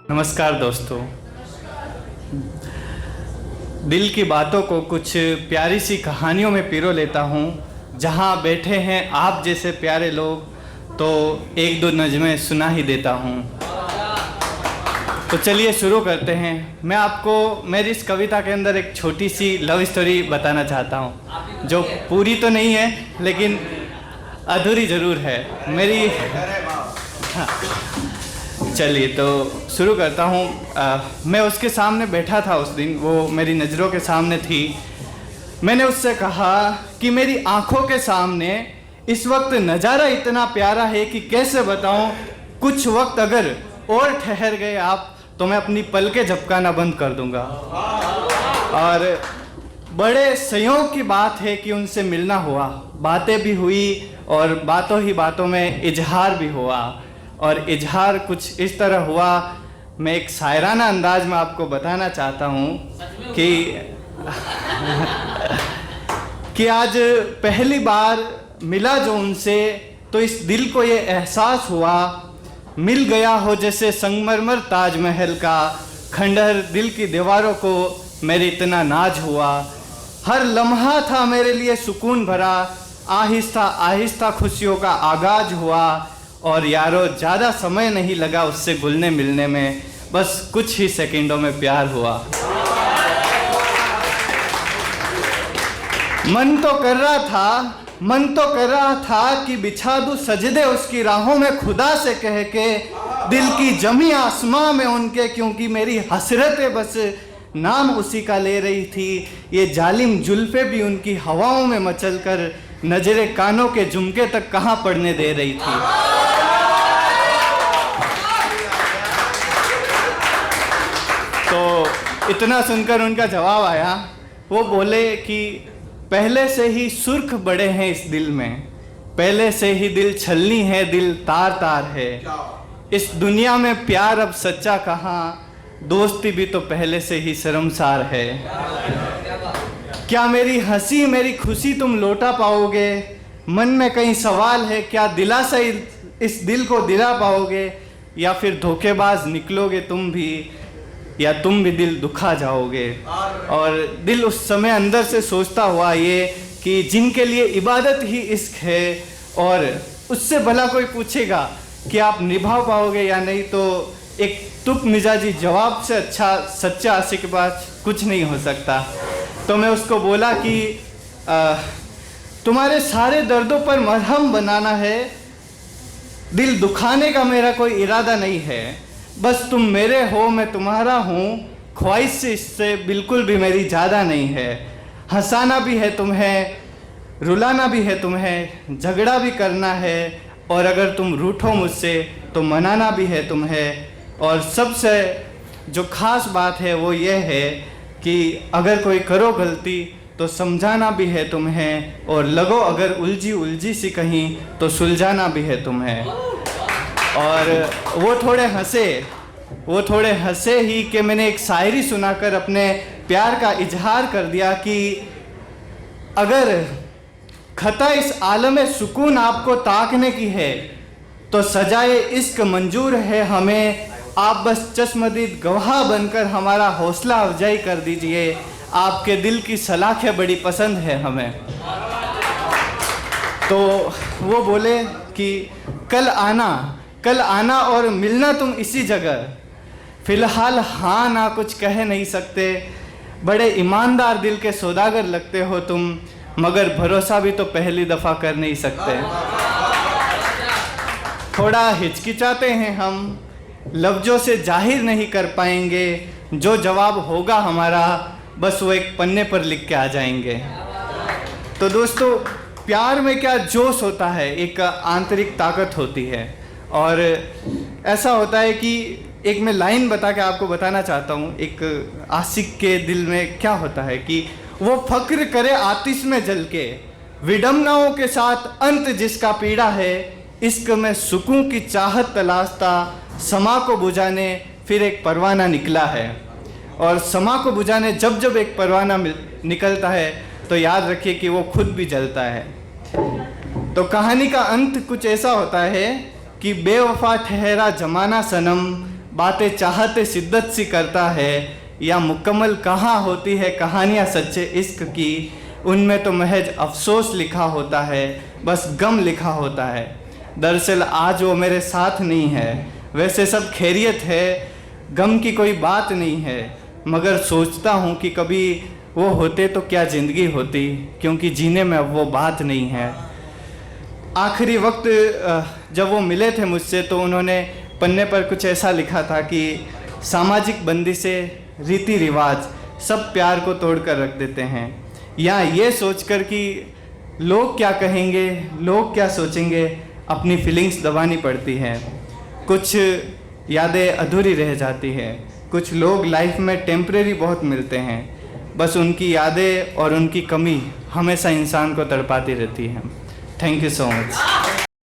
नमस्कार दोस्तों। दिल की बातों को कुछ प्यारी सी कहानियों में पिरो लेता हूँ। जहाँ बैठे हैं आप जैसे प्यारे लोग, तो एक दो नज़में सुना ही देता हूँ। तो चलिए शुरू करते हैं। मैं आपको मेरी इस कविता के अंदर एक छोटी सी लव स्टोरी बताना चाहता हूँ, जो पूरी तो नहीं है लेकिन अधूरी ज़रूर है मेरी। चलिए तो शुरू करता हूँ। मैं उसके सामने बैठा था उस दिन, वो मेरी नज़रों के सामने थी। मैंने उससे कहा कि मेरी आंखों के सामने इस वक्त नज़ारा इतना प्यारा है कि कैसे बताऊँ। कुछ वक्त अगर और ठहर गए आप तो मैं अपनी पलकें झपकाना बंद कर दूँगा। और बड़े संयोग की बात है कि उनसे मिलना हुआ, बातें भी हुई और बातों ही बातों में इजहार भी हुआ। और इजहार कुछ इस तरह हुआ, मैं एक शायराना अंदाज में आपको बताना चाहता हूँ कि आज पहली बार मिला जो उनसे, तो इस दिल को ये एहसास हुआ मिल गया हो जैसे संगमरमर ताजमहल का खंडहर। दिल की दीवारों को मेरे इतना नाज हुआ। हर लम्हा था मेरे लिए सुकून भरा, आहिस्ता आहिस्ता खुशियों का आगाज हुआ। और यारो ज़्यादा समय नहीं लगा उससे घुलने मिलने में, बस कुछ ही सेकंडों में प्यार हुआ। मन तो कर रहा था कि बिछा दूं सजदे उसकी राहों में, खुदा से कह के दिल की जमी आसमां में उनके, क्योंकि मेरी हसरतें बस नाम उसी का ले रही थी। ये जालिम जुल्फे भी उनकी हवाओं में मचल कर नजरे कानों के झुमके तक कहाँ पड़ने दे रही थी। तो इतना सुनकर उनका जवाब आया। वो बोले कि पहले से ही सुर्ख बड़े हैं इस दिल में, पहले से ही दिल छलनी है, दिल तार तार है। इस दुनिया में प्यार अब सच्चा कहाँ, दोस्ती भी तो पहले से ही शर्मसार है। क्या मेरी हंसी मेरी खुशी तुम लौटा पाओगे, मन में कहीं सवाल है, क्या दिलासा इस दिल को दिला पाओगे, या फिर धोखेबाज निकलोगे तुम भी, या तुम भी दिल दुखा जाओगे। और दिल उस समय अंदर से सोचता हुआ ये कि जिनके लिए इबादत ही इश्क है, और उससे भला कोई पूछेगा कि आप निभा पाओगे या नहीं, तो एक तुक मिजाजी जवाब से अच्छा सच्चा आशिक के पास कुछ नहीं हो सकता। तो मैं उसको बोला कि तुम्हारे सारे दर्दों पर मरहम बनाना है, दिल दुखाने का मेरा कोई इरादा नहीं है। बस तुम मेरे हो मैं तुम्हारा हूँ, ख्वाहिश से इससे बिल्कुल भी मेरी ज़्यादा नहीं है। हंसाना भी है तुम्हें, रुलाना भी है तुम्हें, झगड़ा भी करना है, और अगर तुम रूठो मुझसे तो मनाना भी है तुम्हें। और सबसे जो ख़ास बात है वो ये है कि अगर कोई करो गलती तो समझाना भी है तुम्हें, और लगो अगर उलझी उलझी सी कहीं तो सुलझाना भी है तुम्हें। और वो थोड़े हंसे ही कि मैंने एक शायरी सुनाकर अपने प्यार का इजहार कर दिया कि अगर खता इस आलम सुकून आपको ताकने की है तो सजाए इश्क मंजूर है हमें। आप बस चश्मदीद गवाह बनकर हमारा हौसला अफजाई कर दीजिए, आपके दिल की सलाखें बड़ी पसंद है हमें। तो वो बोले कि कल आना और मिलना तुम इसी जगह, फ़िलहाल हाँ ना कुछ कह नहीं सकते, बड़े ईमानदार दिल के सौदागर लगते हो तुम, मगर भरोसा भी तो पहली दफ़ा कर नहीं सकते। थोड़ा हिचकिचाते हैं हम, लफ्ज़ों से जाहिर नहीं कर पाएंगे, जो जवाब होगा हमारा बस वो एक पन्ने पर लिख के आ जाएंगे। तो दोस्तों, प्यार में क्या जोश होता है, एक आंतरिक ताकत होती है। और ऐसा होता है कि एक मैं लाइन बता के आपको बताना चाहता हूँ, एक आशिक के दिल में क्या होता है कि वो फ़क्र करे आतिश में जल के, विडम्बनाओं के साथ अंत जिसका पीड़ा है, इश्क में सुकून की चाहत तलाशता, समा को बुझाने फिर एक परवाना निकला है। और समा को बुझाने जब जब एक परवाना निकलता है तो याद रखिए कि वो खुद भी जलता है। तो कहानी का अंत कुछ ऐसा होता है कि बेवफा ठहरा जमाना सनम, बातें चाहते शिद्दत सी करता है, या मुकम्मल कहाँ होती है कहानियाँ सच्चे इश्क की, उनमें तो महज अफसोस लिखा होता है, बस गम लिखा होता है। दरअसल आज वो मेरे साथ नहीं है, वैसे सब खैरियत है, गम की कोई बात नहीं है, मगर सोचता हूँ कि कभी वो होते तो क्या ज़िंदगी होती, क्योंकि जीने में अब वो बात नहीं है। आखिरी वक्त जब वो मिले थे मुझसे तो उन्होंने पन्ने पर कुछ ऐसा लिखा था कि सामाजिक बंदिशें, रीति रिवाज सब प्यार को तोड़ कर रख देते हैं, या ये सोचकर कि लोग क्या कहेंगे, लोग क्या सोचेंगे, अपनी फीलिंग्स दबानी पड़ती हैं। कुछ यादें अधूरी रह जाती हैं, कुछ लोग लाइफ में टेम्परेरी बहुत मिलते हैं, बस उनकी यादें और उनकी कमी हमेशा इंसान को तड़पाती रहती है। Thank you so much.